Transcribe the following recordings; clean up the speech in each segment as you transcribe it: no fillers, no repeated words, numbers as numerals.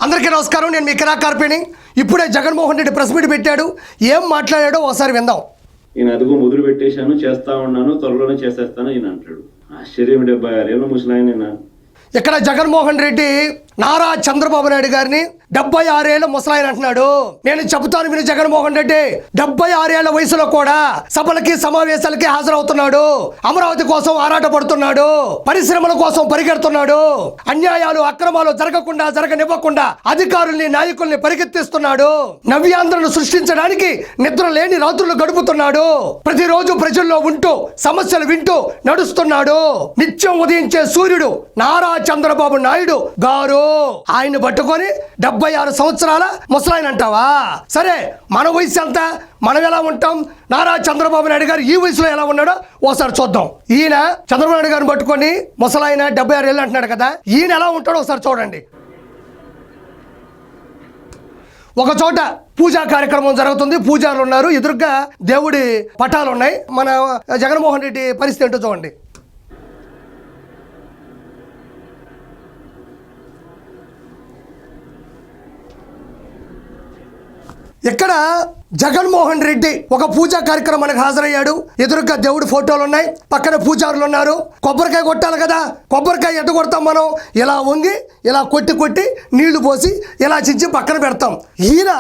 అందరికీ నమస్కారం. నేను మీ కిరాకార్పిని. ఇప్పుడే జగన్మోహన్ రెడ్డి ప్రెస్ మీట్ పెట్టాడు. ఏం మాట్లాడాడో ఒకసారి విందాం. ఈయన అదుగు మొదలు పెట్టేశాను, చేస్తా ఉన్నాను, త్వరలోనే చేసేస్తాను ఈయన అంటాడు. ఆశ్చర్యం. 76 ఏళ్ళ ముసలాయన. ఇక్కడ జగన్మోహన్ రెడ్డి నారా చంద్రబాబు నాయుడు గారిని 76 ఏళ్ళ ముసలాయన అంటున్నాడు. నేను చెబుతాను విని జగన్మోహన్ రెడ్డి 76 ఏళ్ల వయసులో కూడా సభలకి సమావేశాలకి హాజరవుతున్నాడు. అమరావతి కోసం ఆరాట పడుతున్నాడు. పరిశ్రమల కోసం పరిగెడుతున్నాడు. అన్యాయాలు అక్రమాలు జరగనివ్వకుండా అధికారుల్ని నాయకుల్ని పరిగెత్తిస్తున్నాడు. నవ్యాంధ్రను సృష్టించడానికి నిద్ర లేని రాత్రులు గడుపుతున్నాడు. ప్రతిరోజు ప్రజల్లో ఉంటూ సమస్యలు వింటూ నడుస్తున్నాడు. నిత్యం ఉదయించే సూర్యుడు నారా చంద్రబాబు నాయుడు గారు. ఆయన పట్టుకొని 76 సంవత్సరాల ముసలాయన అంటావా? సరే, మన వయసు ఎంత, మనం ఎలా ఉంటాం? నారా చంద్రబాబు నాయుడు గారు ఈ వయసులో ఎలా ఉన్నాడో ఒకసారి చూద్దాం. ఈయన చంద్రబాబు నాయుడు గారిని పట్టుకొని ముసలాయన 76 ఏళ్ళు అంటున్నాడు కదా, ఈయన ఎలా ఉంటాడో ఒకసారి చూడండి. ఒక చోట పూజా కార్యక్రమం జరుగుతుంది. పూజారులు ఉన్నారు, ఎదురుగా దేవుడి పటాలు ఉన్నాయి. మన జగన్మోహన్ రెడ్డి పరిస్థితి ఏంటో చూడండి. ఇక్కడ జగన్మోహన్ రెడ్డి ఒక పూజా కార్యక్రమానికి హాజరయ్యాడు. ఎదురుగా దేవుడి ఫోటోలు ఉన్నాయి, పక్కన పూజారులు ఉన్నారు. కొబ్బరికాయ కొట్టాలి కదా, కొబ్బరికాయ ఎట్ట కొడతాం మనం? ఇలా వంగి ఇలా కొట్టి నీళ్లు పోసి ఇలా చించి పక్కన పెడతాం. ఈయన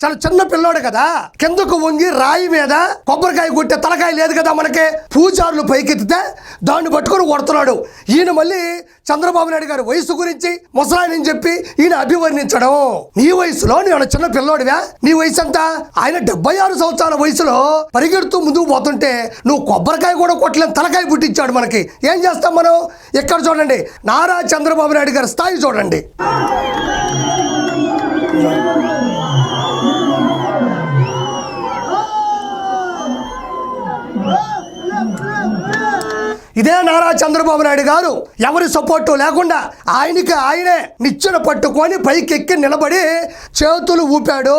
చాలా చిన్న పిల్లోడు కదా, కిందకు వంగి రాయి మీద కొబ్బరికాయ కొట్టే తలకాయ లేదు కదా మనకి. పూజారులు పైకెత్తితే దాన్ని పట్టుకొని కొడుతున్నాడు. ఈయన మళ్ళీ చంద్రబాబు నాయుడు గారి వయసు గురించి ముసలాయనని చెప్పి ఈయన అభివర్ణించడం. నీ వయసులో నేను చిన్న పిల్లోడివా? నీ వయసు ఎంత? ఆయన 76 సంవత్సరాల వయసులో పరిగెడుతూ ముందుకు పోతుంటే నువ్వు కొబ్బరికాయ కూడా కొట్టలేని తలకాయ పుట్టించాడు మనకి. ఏం చేస్తాం మనం? ఇక్కడ చూడండి, నారా చంద్రబాబు నాయుడు గారి స్థాయి చూడండి. ఇదే నారా చంద్రబాబు నాయుడు గారు ఎవరి సపోర్టు లేకుండా ఆయనే నిచ్చెన పట్టుకొని పైకెక్కి నిలబడి చేతులు ఊపాడు.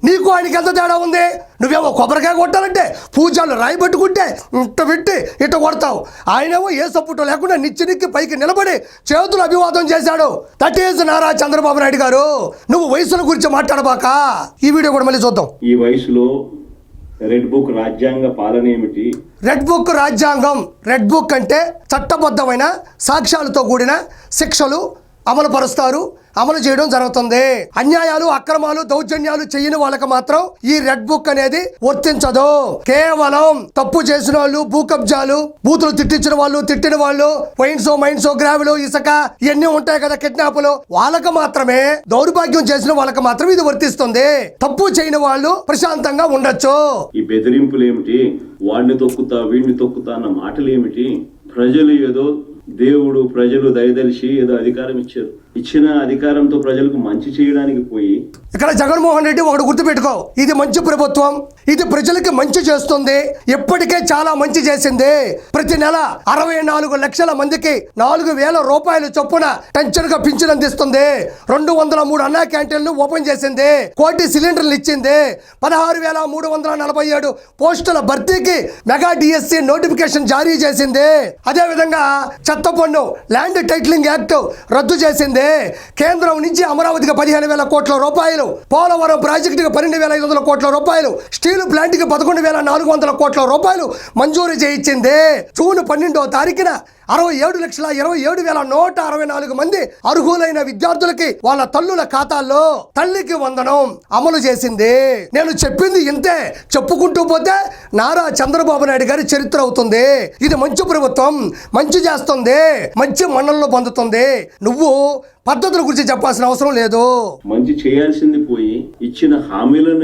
నీకు ఆయనకి ఎంత తేడా ఉంది? నువ్వేమో కొబ్బరికాయ కొట్టాలంటే పూజలు రాయి పట్టుకుంటే ఇట్ట పెట్టి ఇట్ట కొడతావు. ఆయనేమో ఏ సపోర్టు లేకుండా నిచ్చెనెక్కి పైకి నిలబడి చేతులు అభివాదం చేశాడు. దట్ ఈజ్ నారా చంద్రబాబు నాయుడు గారు. నువ్వు వయసుల గురించి మాట్లాడబాక. ఈ వీడియో కూడా మళ్ళీ చూద్దాం. ఈ వయసులో రెడ్ బుక్ రాజ్యాంగ పాలన ఏమిటి? రెడ్ బుక్ రాజ్యాంగం. రెడ్ బుక్ అంటే చట్టబద్ధమైన సాక్ష్యాలతో కూడిన శిక్షలు అమలు చేయడం జరుగుతుంది. అన్యాయాలు అక్రమాలు దౌర్జన్యాలు చేయని వాళ్ళకి మాత్రం ఈ రెడ్ బుక్ అనేది వర్తించదు. కేవలం తప్పు చేసిన వాళ్ళు, భూ కబ్జాలు, బూతులు తిట్టించిన వాళ్ళు, తిట్టిన వాళ్ళు, మైన్స్ గ్రావెలు, ఇసుక ఇవన్నీ ఉంటాయి కదా, కిడ్నాపులు, వాళ్ళకి మాత్రమే, దౌర్భాగ్యం చేసిన వాళ్ళకి మాత్రం ఇది వర్తిస్తుంది. తప్పు చేయని వాళ్ళు ప్రశాంతంగా ఉండొచ్చు. ఈ బెదిరింపులు ఏమిటి? వాడిని తొక్కుతా వీడిని తొక్కుతా అన్న మాటలు ఏమిటి? ప్రజలు ఏదో దేవుడు ప్రజలు దయదలిచి ఏదో అధికారం ఇచ్చారు. ఇచ్చిన అధికారంతో ప్రజలకు మంచి చేయడానికి పోయి ఇక్కడ జగన్మోహన్ రెడ్డి ఒకటి గుర్తుపెట్టుకో, ఇది మంచి ప్రభుత్వం, ఇది ప్రజలకి మంచి చేస్తుంది. ఇప్పటికే చాలా మంచి చేసింది. ప్రతి నెల 64 లక్షల మందికి 4,000 రూపాయలు చొప్పున టెన్షన్ గా పింఛన్ అందిస్తుంది. 203 అన్నా క్యాంటీన్లు ఓపెన్ చేసింది. 1 కోటి సిలిండర్లు ఇచ్చింది. 16,347 పోస్టుల భర్తీకి మెగా డిఎస్సి నోటిఫికేషన్ జారీ చేసింది. అదే విధంగా చెత్త పన్ను, ల్యాండ్ టైటిలింగ్ యాక్ట్ రద్దు చేసింది. కేంద్రం నుంచి అమరావతికి 15,000 కోట్ల రూపాయలు, పోలవరం ప్రాజెక్టుకి 12,500 కోట్ల రూపాయలు, స్టీల్ ప్లాంట్ కి 11,400 కోట్ల రూపాయలు మంజూరు చేయించింది. జూన్ 12వ తారీఖున 67,27,164 మంది అర్హులైన విద్యార్థులకి వాళ్ళ తల్లుల ఖాతాల్లో తల్లికి వందనం అమలు చేసింది. నేను చెప్పింది ఇంతే, చెప్పుకుంటూ పోతే నారా చంద్రబాబు నాయుడు గారి చరిత్ర అవుతుంది. ఇది మంచి ప్రభుత్వం, మంచి చేస్తుంది, మంచి మన్ననలు పొందుతుంది. నువ్వు పద్ధతుల గురించి చెప్పాల్సిన అవసరం లేదు. మంచి చేయాల్సింది పోయి ఇచ్చిన హామీలను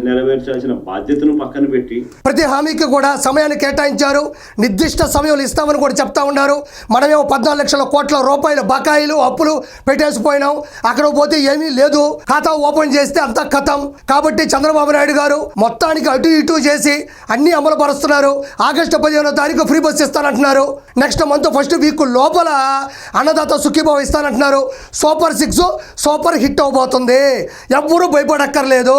నెరవేర్చాల్సిన బాధ్యతను పక్కన పెట్టి ప్రతి హామీకి కూడా సమయాన్ని కేటాయించారు. నిర్దిష్ట సమయంలో ఇస్తామని కూడా చెప్తా ఉన్నారు. మనమేమో 14 లక్షల కోట్ల రూపాయల బకాయిలు అప్పులు పెట్టేసిపోయినాం. అక్కడ పోతే ఏమీ లేదు, ఖాతా ఓపెన్ చేస్తే అంతా ఖతం. కాబట్టి చంద్రబాబు నాయుడు గారు మొత్తానికి అటు ఇటు చేసి అన్ని అమలు పరుస్తున్నారు. ఆగస్టు 15వ తారీఖు ఫ్రీ బస్ ఇస్తానంటున్నారు. నెక్స్ట్ మంత్ ఫస్ట్ వీక్ లోపల అన్నదాత సుఖీభావ ఇస్తానంటున్నారు. సూపర్ 6 సూపర్ హిట్ అవబోతుంది. ఎవ్వరూ భయపడక్కర్లేదు.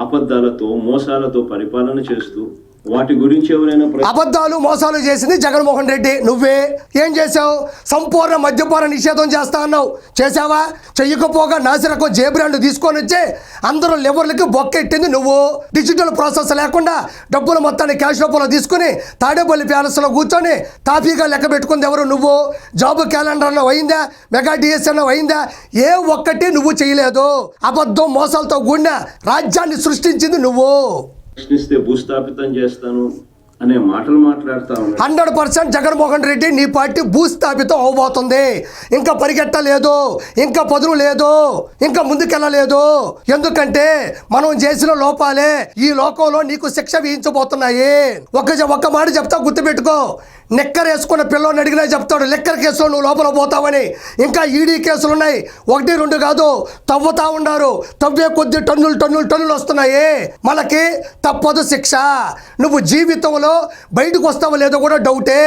అబద్ధాలతో మోసాలతో పరిపాలన చేస్తూ వాటి గురించి ఎవరైనా అబద్ధాలు మోసాలు చేసింది జగన్మోహన్ రెడ్డి. నువ్వే ఏం చేసావు? సంపూర్ణ మద్యపాన నిషేధం చేస్తా అన్నావు, చేసావా? చెయ్యకపోగా నాసిరకం జే బ్రాండ్ తీసుకొని వచ్చి అందరూ లివర్లకి బొక్కెట్టింది నువ్వు. డిజిటల్ ప్రాసెస్ లేకుండా డబ్బులు మొత్తాన్ని క్యాష్ రూపంలో తీసుకుని తాడేపల్లి ప్యాలెస్లో కూర్చొని తాపీగా లెక్క పెట్టుకుంది ఎవరు? నువ్వు. జాబ్ క్యాలెండర్ అన్న అయిందా? మెగా డిఎస్ అన్న అయిందా? ఏ ఒక్కటి నువ్వు చేయలేదు. అబద్ధం మోసాలతో కూడిన రాజ్యాన్ని సృష్టించింది నువ్వు. ప్రశ్నిస్తే భూస్థాపితం చేస్తాను అనే మాటలు మాట్లాడుతా ఉన్నారు. 100% జగన్మోహన్ రెడ్డి నీ పార్టీ భూస్థాపితం అవబోతుంది. ఇంకా పరిగెట్టలేదు, ఇంకా పదులు లేదు, ఇంకా ముందుకెళ్ళలేదు. ఎందుకంటే మనం చేసిన లోపాలే ఈ లోకంలో నీకు శిక్ష విధించబోతున్నాయి. ఒక్క మాట చెప్తా, గుర్తుపెట్టుకో. నిక్కర్ వేసుకున్న పిల్లని అడిగినా చెప్తాడు లిక్కర్ కేసులో నువ్వు లోపల పోతావని. ఇంకా ఈడీ కేసులు ఉన్నాయి, 1, 2 కాదు, తవ్వుతా ఉన్నారు. తవ్వే కొద్ది టన్నులు వస్తున్నాయి. మనకి తప్పదు శిక్ష. నువ్వు జీవితంలో బయటకు వస్తావో లేదో కూడా డౌటే.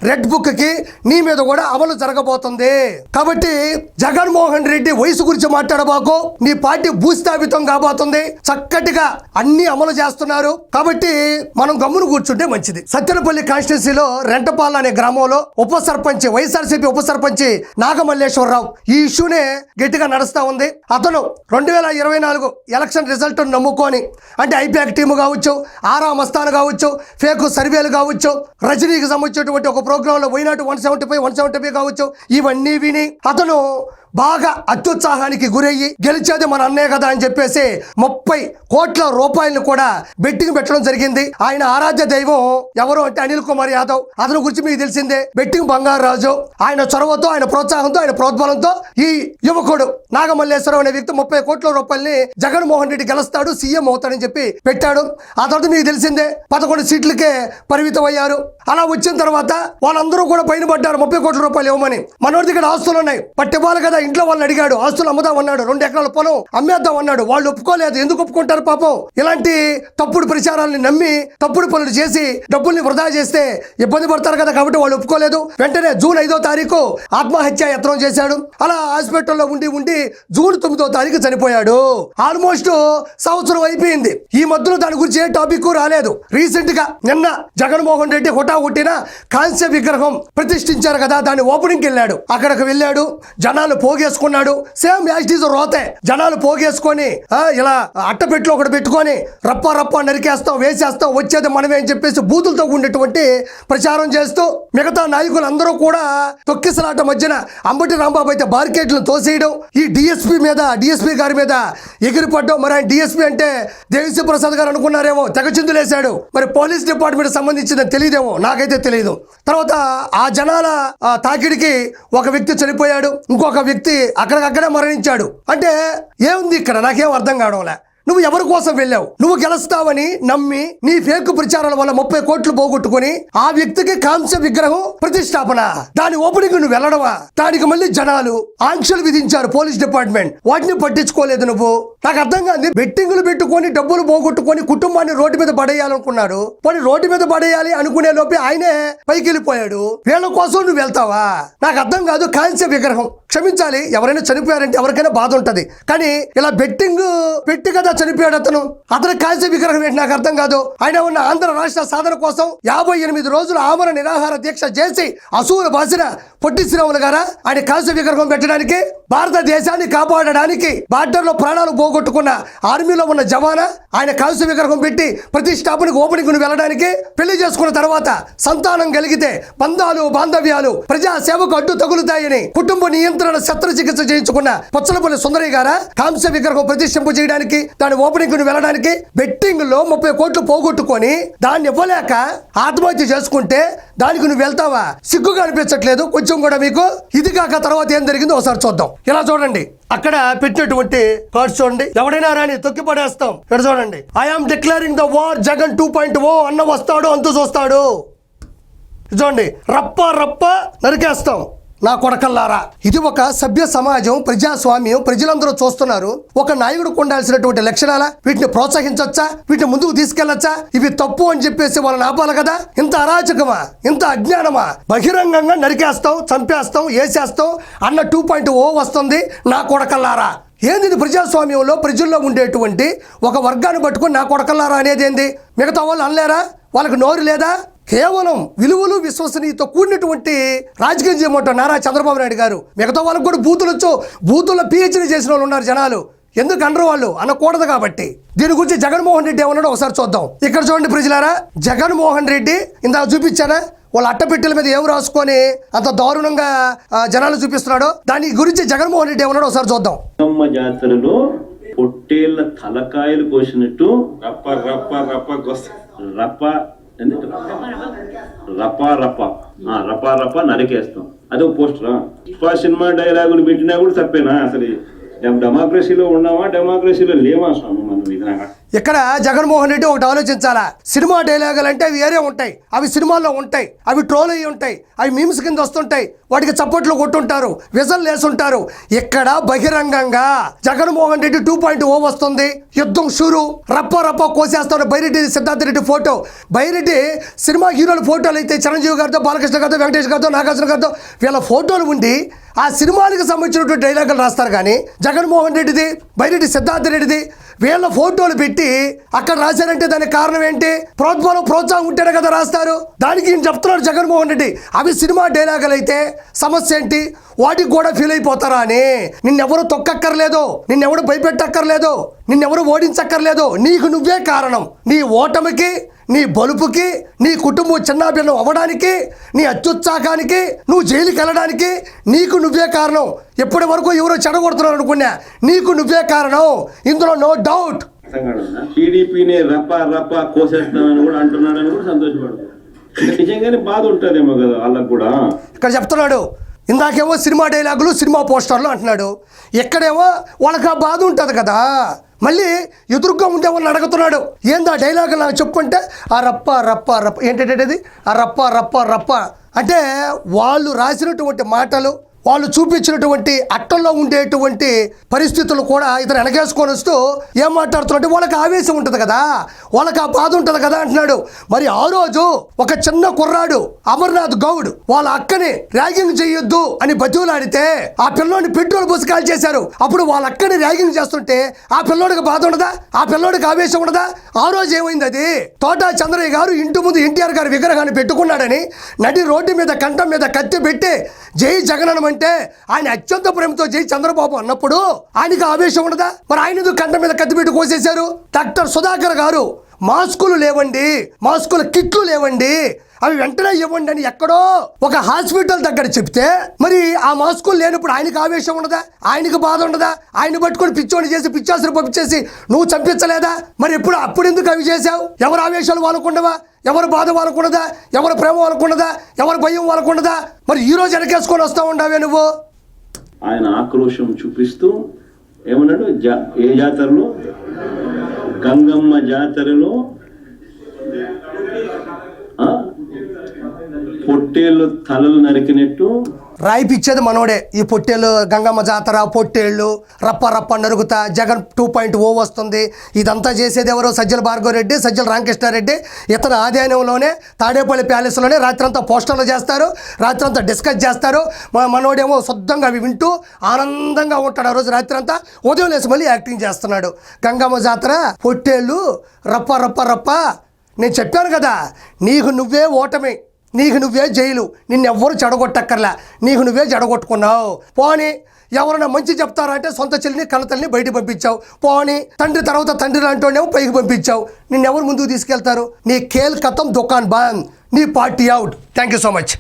రెడ్ బుక్కి నీ మీద కూడా అమలు జరగబోతుంది. కాబట్టి జగన్మోహన్ రెడ్డి వయసు గురించి మాట్లాడబాకు. నీ పార్టీ భూస్థాపితం కాబోతుంది. చక్కటిగా అన్ని అమలు చేస్తున్నారు. కాబట్టి మనం గమ్మును కూర్చుంటే మంచిది. సత్తెనపల్లి కాన్స్టిట్యున్సీలో రెంటపాల అనే గ్రామంలో ఉప సర్పంచ్, వైఎస్ఆర్సీపీ ఉప సర్పంచ్ నాగమల్లేశ్వరరావు ఈ ఇష్యూనే గట్టిగా నడుస్తా ఉంది. అతను 2024 ఎలక్షన్ రిజల్ట్ నమ్ముకొని, అంటే ఐపాక్ టీము కావచ్చు, ఆరా మస్తాన్ కావచ్చు, ఫేక్ సర్వేలు కావచ్చు, రజనీకి సంబంధించినటువంటి ఒక ప్రోగ్రాంలో పోయినట్టు 175 కావచ్చు, ఇవన్నీ విని అతను బాగా అత్యుత్సాహానికి గురయ్యి గెలిచేది మన అన్నే కదా అని చెప్పేసి 30 కోట్ల రూపాయలను కూడా బెట్టింగ్ పెట్టడం జరిగింది. ఆయన ఆరాధ్య దైవం ఎవరు అంటే అనిల్ కుమార్ యాదవ్. అతని గురించి మీకు తెలిసిందే, బెట్టింగ్ బంగారు రాజు. ఆయన చొరవతో, ఆయన ప్రోత్సాహంతో, ఆయన ప్రోద్బలంతో ఈ యువకుడు నాగమల్లేశ్వరం అనే వ్యక్తి 30 కోట్ల రూపాయలని జగన్మోహన్ రెడ్డి గెలుస్తాడు, సీఎం అవుతాడని చెప్పి పెట్టాడు. ఆ తర్వాత మీకు తెలిసిందే 11 సీట్లకే పరిమితం అయ్యారు. అలా వచ్చిన తర్వాత వాళ్ళందరూ కూడా పైన పడ్డారు 30 కోట్ల రూపాయలు ఇవ్వమని. మనోడి దగ్గర ఆస్తులు ఉన్నాయి, పట్టివ్వాలి కదా. ఇంట్లో వాళ్ళని అడిగాడు, ఆస్తులు అమ్ముదాం అన్నాడు, 2 ఎకరాల పొలం అమ్మేద్దాం అన్నాడు. వాళ్ళు ఒప్పుకోలేదు. ఎందుకు ఒప్పుకుంటారు పాపం? ఇలాంటి తప్పుడు ప్రచారాలను నమ్మి తప్పుడు పనులు చేసి డబ్బుల్ని వృధా చేస్తే ఇబ్బంది పడతారు కదా. కాబట్టి వాళ్ళు ఒప్పుకోలేదు. వెంటనే జూన్ 5వ తారీఖు ఆత్మహత్య యత్నం చేశాడు. అలా హాస్పిటల్లో ఉండి జూన్ 9వ తారీఖు చనిపోయాడు. ఆల్మోస్ట్ సంవత్సరం అయిపోయింది. ఈ మధ్యలో దాని గురించి ఏ టాపిక్ రాలేదు. రీసెంట్ గా నిన్న జగన్మోహన్ రెడ్డి హుటాహుట్టిన కాంస్య విగ్రహం ప్రతిష్ఠించారు కదా, దాని ఓపెనింగ్ వెళ్ళాడు. అక్కడికి వెళ్ళాడు, జనాలు పోగేసుకున్నాడు. సేమ్ యాజ్ ఇట్ ఈజ్ రోతే. జనాలు పోగేసుకొని ఇలా అట్టపెట్లు ఒకటి పెట్టుకొని రప్ప నరికేస్తాం, వేసేస్తాం, వచ్చేది మనమే అని చెప్పేసి బూతులతో ఉండేటువంటి ప్రచారం చేస్తూ మిగతా నాయకులందరూ కూడా తొక్కిసలాట మధ్యన అంబటి రాంబాబు అయితే బార్కెట్లను తోసేయడం, ఈ డిఎస్పీ గారి మీద ఎగిరిపడ్డం. మరి ఆయన డిఎస్పీ అంటే దేవిశ్రీ ప్రసాద్ గారు అనుకున్నారేమో, తెగచిందులేశాడు. మరి పోలీస్ డిపార్ట్మెంట్ సంబంధించింది తెలియదేమో, నాకైతే తెలియదు. తర్వాత ఆ జనాల తాకిడికి ఒక వ్యక్తి చనిపోయాడు, ఇంకొక వ్యక్తి అక్కడికక్కడే మరణించాడు. అంటే ఏముంది ఇక్కడ? నాకేం అర్థం కావడంలే. నువ్వు ఎవరి కోసం వెళ్ళావు? నువ్వు గెలుస్తావని నమ్మి నీ ఫేక్ ప్రచారాల వల్ల 30 కోట్లు పోగొట్టుకుని ఆ వ్యక్తికి కాంస్య విగ్రహం ప్రతిష్టాపన, దాని ఓపెనింగ్ నువ్వు వెళ్ళడమా? దానికి మళ్ళీ జనాలు ఆంక్షలు విధించారు పోలీస్ డిపార్ట్మెంట్. వాటిని పట్టించుకోలేదు నువ్వు. నాకు అర్థం కాదు. బెట్టింగులు పెట్టుకొని డబ్బులు పోగొట్టుకొని కుటుంబాన్ని రోడ్డు మీద పడేయాలనుకున్నాడు. పోనీ రోడ్డు మీద పడేయాలి అనుకునే లోపే ఆయనే పైకి వెళ్ళిపోయాడు. వీళ్ళ కోసం నువ్వు వెళ్తావా? నాకు అర్థం కాదు. కాంస్య విగ్రహం, క్షమించాలి, ఎవరైనా చనిపోయారంటే ఎవరికైనా బాధ ఉంటది. కానీ ఇలా బెట్టింగ్ పెట్టి కదా చనిపోయాడు అతను. అతను కాంస్య విగ్రహం ఏంటి నాకు అర్థం కాదు. ఆయన ఉన్న ఆంధ్ర రాష్ట్ర సాధన కోసం 58 రోజులు ఆమరణ నిరాహార దీక్ష చేసి అసూలు బాసిన పొట్టి శ్రీరాములు గారా ఆయన కాంస్య విగ్రహం పెట్టడానికి? భారతదేశాన్ని కాపాడడానికి బార్డర్ లో ప్రాణాలు పోగొట్టుకున్న ఆర్మీలో ఉన్న జవానా ఆయన కాంస్య విగ్రహం పెట్టి ప్రతిష్టాపనకు ఓపెనింగ్ వెళ్ళడానికి? పెళ్లి చేసుకున్న తర్వాత సంతానం కలిగితే బంధాలు బాంధవ్యాలు ప్రజా సేవకు అడ్డు తగులుతాయని కుటుంబ నియంత్రణ శస్త్రచికిత్స చేయించుకున్న పుచ్చలపల్లి సుందరి గారా కాంస్య విగ్రహం ప్రతిష్ఠింపు చేయడానికి, దాని ఓపెనింగ్ వెళ్ళడానికి? బెట్టింగ్ లో 30 కోట్లు పోగొట్టుకొని దాన్ని ఇవ్వలేక ఆత్మహత్య చేసుకుంటే దానికి నువ్వు వెళ్తావా? సిగ్గుగా అనిపించట్లేదు కొంచెం కూడా మీకు? ఇది కాక తర్వాత ఏం జరిగిందో ఒకసారి చూద్దాం. ఇలా చూడండి, అక్కడ పెట్టినటువంటి కార్డ్స్ చూడండి. ఎవడైనా రాని తొక్కి పడేస్తాం. ఇక్కడ చూడండి, I am declaring the war Jagan 2.0 అన్న వస్తాడు, అంతు చూస్తాడు. చూడండి, రప్ప నరికేస్తాం నా కొడకల్లారా. ఇది ఒక సభ్య సమాజం, ప్రజాస్వామ్యం, ప్రజలందరూ చూస్తున్నారు. ఒక నాయకుడికి ఉండాల్సినటువంటి లక్షణాల వీటిని ప్రోత్సహించొచ్చా? వీటిని ముందుకు తీసుకెళ్లొచ్చా? ఇవి తప్పు అని చెప్పేసి వాళ్ళని ఆపాలి కదా. ఇంత అరాచకమా, ఇంత అజ్ఞానమా? బహిరంగంగా నరికేస్తాం, చంపేస్తాం, వేసేస్తాం అన్న 2.0 వస్తుంది నా కొడకల్లారా. ఏంది ప్రజాస్వామ్యంలో ప్రజల్లో ఉండేటువంటి ఒక వర్గాన్ని పట్టుకొని నా కొడకల్లారా అనేది ఏంది? మిగతా వాళ్ళు అనలేరా? వాళ్ళకి నోరు లేదా? కేవలం విలువలు విశ్వసనీయతో కూడినటువంటి రాజకీయం చేయమంటారు నారా చంద్రబాబు నాయుడు గారు. మిగతా వాళ్ళకి కూడా బూతుల్లో పిహెచ్డీ చేసిన వాళ్ళు ఉన్నారు జనాలు. ఎందుకు అనరు వాళ్ళు? అనకూడదు కాబట్టి. దీని గురించి జగన్మోహన్ రెడ్డి ఏమన్నాడో ఒకసారి చూద్దాం. ఇక్కడ చూడండి ప్రజలారా, జగన్మోహన్ రెడ్డి ఇందాక చూపించానా వాళ్ళ అట్టపెట్టెల మీద ఏం రాసుకొని అంత దారుణంగా జనాలు చూపిస్తున్నాడో, దాని గురించి జగన్మోహన్ రెడ్డి ఏమన్నాడో ఒకసారి చూద్దాం. జాతరలో పొట్టేళ్ల తలకాయలు కోసినట్టు రప్ప రప్ప రప్ప రప్ప రప్ప రప్ప రప్ప నరికేస్తాం. అదొక పోస్టరా? సినిమా డైలాగులు పెట్టినా కూడా తప్పేనా? అసలు డెమోక్రసీలో ఉన్నామా, డెమోక్రసీలో లేవా స్వామి మనం? ఇది ఇక్కడ జగన్మోహన్ రెడ్డి ఒకటి ఆలోచించాలా. సినిమా డైలాగులు అంటే అవి వేరే ఉంటాయి, అవి సినిమాల్లో ఉంటాయి, అవి ట్రోల్ అయ్యి ఉంటాయి, అవి మీమ్స్ కింద వస్తుంటాయి, వాటికి చప్పట్లు కొట్టుంటారు, విజల్ వేసుంటారు. ఇక్కడ బహిరంగంగా జగన్మోహన్ రెడ్డి 2.0 వస్తుంది, యుద్ధం షురు, రప్ప రప్ప కోసేస్తాడు. బైరెడ్డి సిద్ధార్థ రెడ్డి ఫోటో, బైరెడ్డి సినిమా హీరోల ఫోటోలు అయితే చిరంజీవి గారితో, బాలకృష్ణ గారితో, వెంకటేష్ గారితో, నాగార్జున గారితో వీళ్ళ ఫోటోలు ఉండి ఆ సినిమాలకు సంబంధించినటువంటి డైలాగులు రాస్తారు. కానీ జగన్మోహన్ రెడ్డిది, బైరెడ్డి సిద్ధార్థ రెడ్డిది వీళ్ళ ఫోటోలు పెట్టి అక్కడ రాశారంటే దానికి కారణం ఏంటి? ప్రోత్సాహం ఉంటేనే కదా రాస్తారు. దానికి ఈయన చెప్తున్నాడు జగన్మోహన్ రెడ్డి, అవి సినిమా డైలాగులు అయితే సమస్య ఏంటి, వాటికి కూడా ఫీల్ అయిపోతారా అని. నిన్నెవరు తొక్కక్కర్లేదు, నిన్నెవరు భయపెట్టక్కర్లేదు, నిన్నెవరు ఓడించక్కర్లేదు. నీకు నువ్వే కారణం. నీ ఓటమికి, నీ బలుపుకి, నీ కుటుంబం చిన్నాభిన్నం అవ్వడానికి, నీ అత్యుత్సాహానికి, నువ్వు జైలుకి వెళ్ళడానికి నీకు నువ్వే కారణం. ఎప్పటి వరకు ఎవరో చెడగొడుతున్నారు అనుకున్నా, నీకు నువ్వే కారణం, ఇందులో నో డౌట్. టీడీపీని రప్ప రప్ప కోసేస్తామని కూడా అంటున్నాడని కూడా సంతోషపడతాడు. నిజంగానే బాధ ఉంటుందేమో కదా వాళ్ళకు కూడా. ఇక్కడ చెప్తున్నాడు, ఇందాకేమో సినిమా డైలాగులు, సినిమా పోస్టర్లు అంటున్నాడు, ఎక్కడేమో వాళ్ళకి ఆ బాధ ఉంటుంది కదా. మళ్ళీ ఎదురుగా ఉండే వాళ్ళని అడుగుతున్నాడు, ఏందా డైలాగులు నాకు చెప్పుకుంటే ఆ రప్ప రప్ప రప్ప ఏంటంటే ఆ రప్ప రప్ప రప్ప అంటే వాళ్ళు రాసినటువంటి మాటలు, వాళ్ళు చూపించినటువంటి అట్టల్లో ఉండేటువంటి పరిస్థితులు కూడా ఇతను వెనకేసుకొని వస్తూ ఏం మాట్లాడుతున్నట్టు వాళ్ళకి ఆవేశం ఉంటుంది కదా, వాళ్ళకి ఆ బాధ ఉంటుంది కదా అంటున్నాడు. మరి ఆ రోజు ఒక చిన్న కుర్రాడు అమర్నాథ్ గౌడ్ వాళ్ళ అక్కని ర్యాగింగ్ చేయొద్దు అని బతివులాడితే ఆ పిల్లోడిని పెట్రోల్ పోసి కాల్ చేశారు. అప్పుడు వాళ్ళ అక్కని ర్యాగింగ్ చేస్తుంటే ఆ పిల్లోడికి బాధ ఉండదా? ఆ పిల్లోడికి ఆవేశం ఉండదా? ఆ రోజు ఏమైంది? అది తోటా చంద్రయ్య గారు ఇంటి ముందు ఎన్టీఆర్ గారి విగ్రహాన్ని పెట్టుకున్నాడని నడి రోడ్డు మీద కంఠం మీద కత్తి పెట్టి జై జగన్ అంటే ఆయన అత్యంత ప్రేమతో జై చంద్రబాబు అన్నప్పుడు ఆయనకి ఆవేశం ఉండదా? మరి ఆయన కంట మీద కత్తిపెట్టి కోసేశారు. డాక్టర్ సుధాకర్ గారు మాస్కులు లేవండి, మాస్కుల కిట్లు లేవండి, అవి వెంటనే ఇవ్వండి అని ఎక్కడో ఒక హాస్పిటల్ దగ్గర చెప్తే మరి ఆ మాస్కులు లేనప్పుడు ఆయనకు ఆవేశం ఉండదా? ఆయనకు బాధ ఉండదా? ఆయన పట్టుకొని పిచ్చోని చేసి పిచ్చాసులు పంపించేసి నువ్వు చంపించలేదా? మరి అప్పుడు ఎందుకు అవి చేశావు? ఎవరు ఆవేశాలు వాళ్ళకుండవా? ఎవరు బాధ వాళ్ళకుండదా? ఎవరు ప్రేమ వాళ్ళకుండదా? ఎవరు భయం వాళ్ళకుండదా? మరి ఈ రోజు వెనకేసుకొని వస్తా ఉండవే నువ్వు? ఆయన ఆక్రోశం చూపిస్తూ ఏమన్నాడు? ఏ జాతరలో? గంగమ్మ జాతరలో పొట్టేళ్ళు తలలు నరికినట్టు రాయిపిచ్చేది మనోడే. ఈ పొట్టేళ్ళు, గంగమ్మ జాతర, పొట్టేళ్ళు, రప్ప రప్ప నరుగుతా, జగన్ 2.0 వస్తుంది. ఇదంతా చేసేది ఎవరో? సజ్జల భార్గవరెడ్డి, సజ్జల రామకృష్ణారెడ్డి. ఇతను ఆధ్వర్యంలోనే తాడేపల్లి ప్యాలెస్లోనే రాత్రంతా పోస్టర్లు చేస్తారు, రాత్రంతా డిస్కస్ చేస్తారు. మనోడేమో శుద్ధంగా అవి వింటూ ఆనందంగా ఉంటాడు ఆ రోజు రాత్రంతా. ఉదయం లేసి మళ్ళీ యాక్టింగ్ చేస్తున్నాడు. గంగమ్మ జాతర, పొట్టేళ్ళు, రప్ప రప్ప రప్ప. నేను చెప్పాను కదా, నీకు నువ్వే ఓటమి, నీకు నువ్వే జైలు, నిన్నెవ్వరు చెడగొట్టక్కర్లా, నీకు నువ్వే చెడగొట్టుకున్నావు. పోనీ ఎవరైనా మంచి చెప్తారా అంటే సొంత చెల్లిని కన్నతల్లిని బయటకు పంపించావు. పోనీ తండ్రి తర్వాత తండ్రి లాంటివాడేమో పైకి పంపించావు. నిన్నెవరు ముందుకు తీసుకెళ్తారు? నీ ఖేల్ ఖతం, దుకాన్ బంద్, నీ party out. Thank you so much.